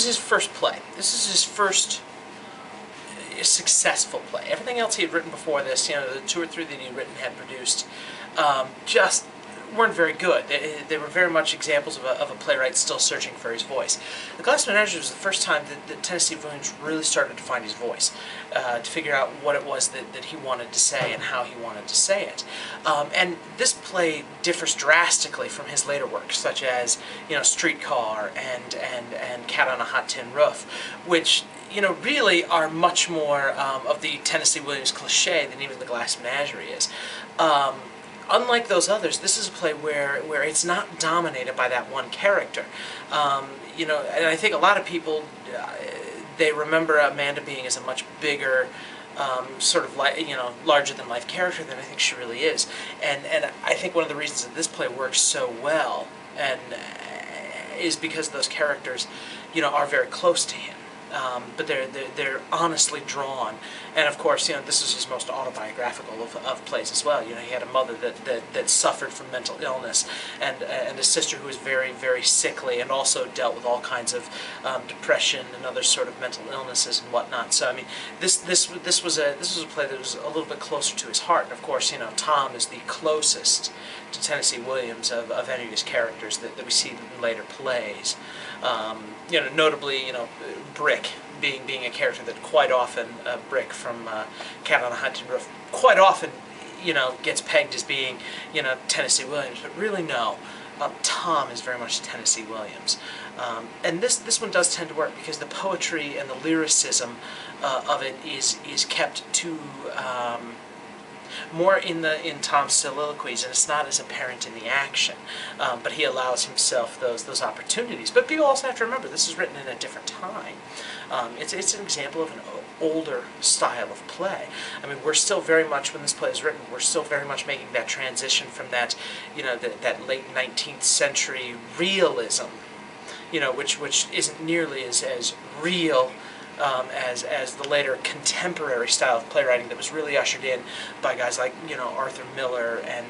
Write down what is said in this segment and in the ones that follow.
is his first play. This is his first successful play. Everything else he had written before this, you know, the 2 or 3 that he had written had produced, just weren't very good. They were very much examples of a playwright still searching for his voice. The Glass Menagerie was the first time that Tennessee Williams really started to find his voice, to figure out what it was that he wanted to say and how he wanted to say it. And this play differs drastically from his later works, such as, you know, Streetcar and Cat on a Hot Tin Roof, which, you know, really are much more of the Tennessee Williams cliche than even the Glass Menagerie is. Unlike those others, this is a play where it's not dominated by that one character. You know, and I think a lot of people, they remember Amanda Being as a much bigger, sort of larger-than-life character than I think she really is. And I think one of the reasons that this play works so well is because those characters, you know, are very close to him. But they're honestly drawn, and of course, you know, this is his most autobiographical of plays as well. You know, he had a mother that suffered from mental illness, and a sister who was very, very sickly, and also dealt with all kinds of depression and other sort of mental illnesses and whatnot. So I mean, this was a play that was a little bit closer to his heart. And of course, you know, Tom is the closest to Tennessee Williams of any of his characters that we see in later plays. You know, notably, you know, Brick being a character that quite often, Brick from Cat on a Hot Tin Roof, quite often, you know, gets pegged as being, you know, Tennessee Williams, but really no. Tom is very much Tennessee Williams. And this one does tend to work because the poetry and the lyricism of it is kept to more in Tom's soliloquies, and it's not as apparent in the action. But he allows himself those opportunities. But people also have to remember this is written in a different time. It's an example of an older style of play. I mean, we're still very much, when this play is written, we're still very much making that transition from that, you know, that late 19th century realism, you know, which isn't nearly as real as the later contemporary style of playwriting that was really ushered in by guys like, you know, Arthur Miller and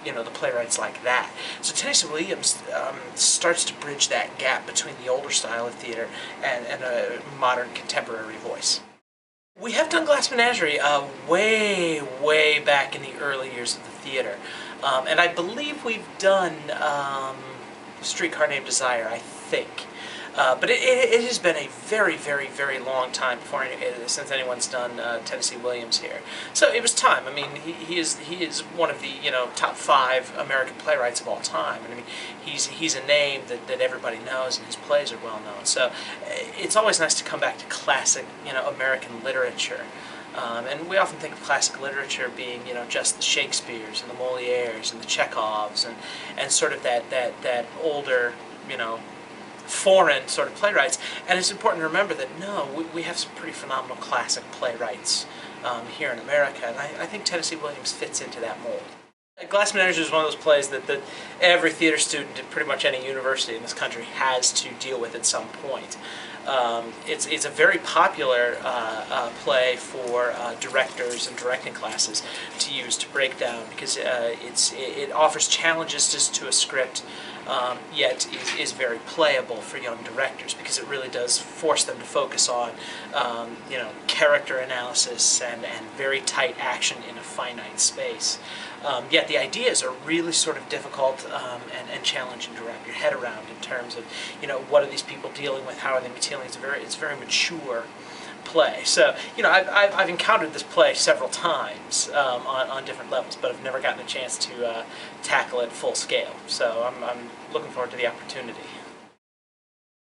you know, the playwrights like that. So Tennessee Williams starts to bridge that gap between the older style of theater and a modern contemporary voice. We have done Glass Menagerie way back in the early years of the theater, and I believe we've done Streetcar Named Desire, I think. But it has been a very long time since anyone's done Tennessee Williams here. So it was time. I mean, he is one of the, you know, top 5 American playwrights of all time. And I mean, he's a name that everybody knows, and his plays are well known. So it's always nice to come back to classic, you know, American literature. And we often think of classic literature being, you know, just the Shakespeares and the Molières and the Chekhovs and sort of that older, you know, foreign sort of playwrights. And it's important to remember that, no, we have some pretty phenomenal classic playwrights here in America, and I think Tennessee Williams fits into that mold. Glass Menagerie is one of those plays that every theater student at pretty much any university in this country has to deal with at some point. It's a very popular play for directors and directing classes to use to break down, because it offers challenges just to a script, yet is very playable for young directors, because it really does force them to focus on you know, character analysis and very tight action in a finite space. Yet the ideas are really sort of difficult and challenging to wrap your head around in terms of, you know, what are these people dealing with, how are they dealing? It's a very mature play. So, you know, I've encountered this play several times on different levels, but I've never gotten a chance to tackle it full scale. So I'm looking forward to the opportunity.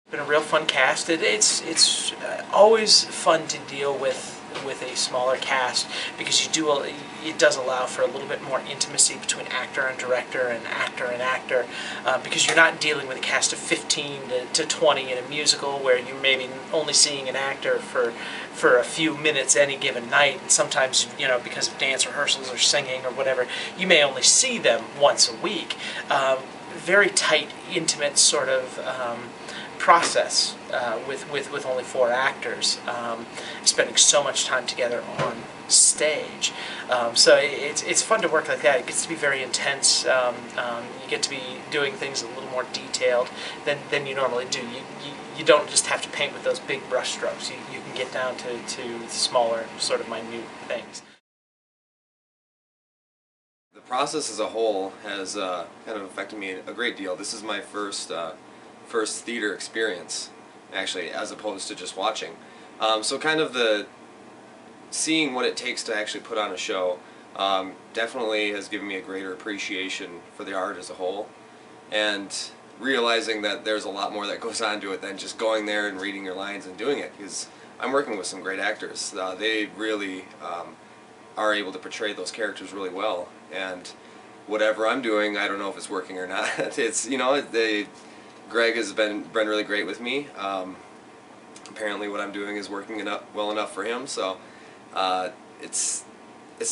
It's been a real fun cast. It's always fun to deal with a smaller cast, because it does allow for a little bit more intimacy between actor and director and actor, because you're not dealing with a cast of 15 to 20 in a musical where you're maybe only seeing an actor for a few minutes any given night, and sometimes, you know, because of dance rehearsals or singing or whatever, you may only see them once a week. Very tight, intimate sort of process with only 4 actors, spending so much time together on stage. So it's fun to work like that. It gets to be very intense. You get to be doing things a little more detailed than you normally do. you don't just have to paint with those big brush strokes. You can get down to smaller, sort of minute things. The process as a whole has kind of affected me a great deal. This is my first theater experience, actually, as opposed to just watching. So kind of seeing what it takes to actually put on a show definitely has given me a greater appreciation for the art as a whole, and realizing that there's a lot more that goes on to it than just going there and reading your lines and doing it, because I'm working with some great actors. They really are able to portray those characters really well, and whatever I'm doing, I don't know if it's working or not. It's, you know, Greg has been really great with me. Apparently what I'm doing is working well enough for him, so it's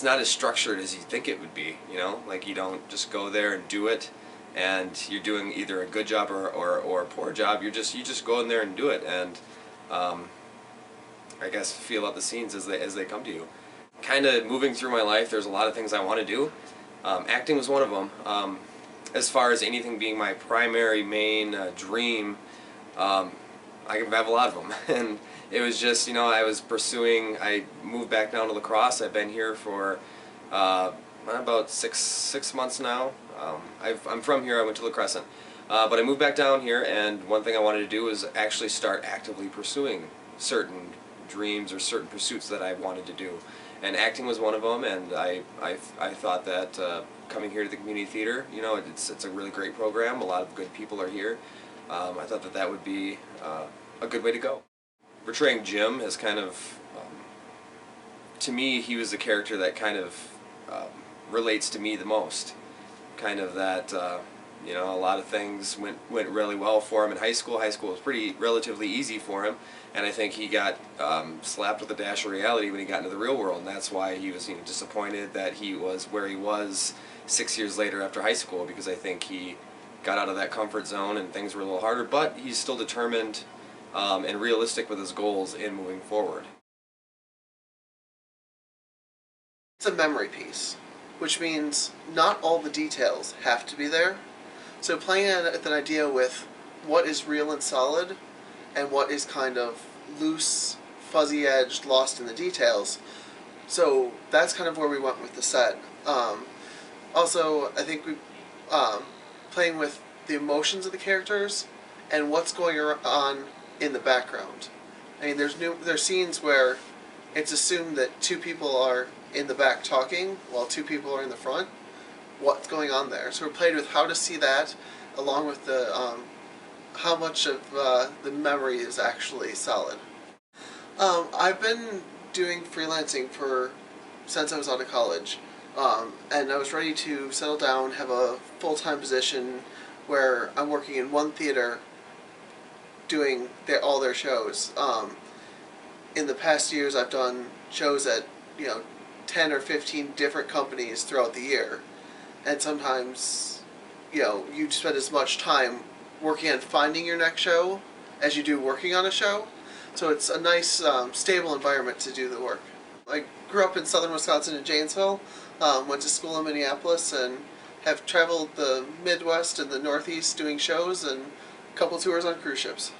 not as structured as you think it would be, you know? Like, you don't just go there and do it and you're doing either a good job or a poor job. You just go in there and do it, and I guess feel out the scenes as they come to you. Kind of moving through my life, there's a lot of things I want to do. Acting was one of them. As far as anything being my primary main dream, I have a lot of them. And it was just, you know, I moved back down to La Crosse. I've been here for about six months now. I'm from here. I went to La Crescent. But I moved back down here, and one thing I wanted to do was actually start actively pursuing certain dreams or certain pursuits that I wanted to do. And acting was one of them, and I thought that coming here to the community theater, you know, it's a really great program. A lot of good people are here. I thought that would be a good way to go. Portraying Jim is kind of, to me, he was the character that kind of relates to me the most. Kind of that, you know, a lot of things went really well for him in high school. High school was relatively easy for him, and I think he got slapped with a dash of reality when he got into the real world, and that's why he was, you know, disappointed that he was where he was 6 years later after high school, because I think he got out of that comfort zone and things were a little harder, but he's still determined and realistic with his goals in moving forward. It's a memory piece, which means not all the details have to be there. So playing with an idea with what is real and solid and what is kind of loose, fuzzy-edged, lost in the details. So that's kind of where we went with the set. Also, I think we playing with the emotions of the characters and what's going on in the background. I mean, there's scenes where it's assumed that two people are in the back talking while two people are in the front. What's going on there? So we played with how to see that, along with the how much of the memory is actually solid. I've been doing freelancing since I was out of college, and I was ready to settle down, have a full-time position where I'm working in one theater doing all their shows. In the past years, I've done shows at, you know, 10 or 15 different companies throughout the year, and sometimes, you know, you spend as much time working on finding your next show as you do working on a show. So it's a nice, stable environment to do the work. I grew up in southern Wisconsin in Janesville, went to school in Minneapolis, and have traveled the Midwest and the Northeast doing shows and a couple tours on cruise ships.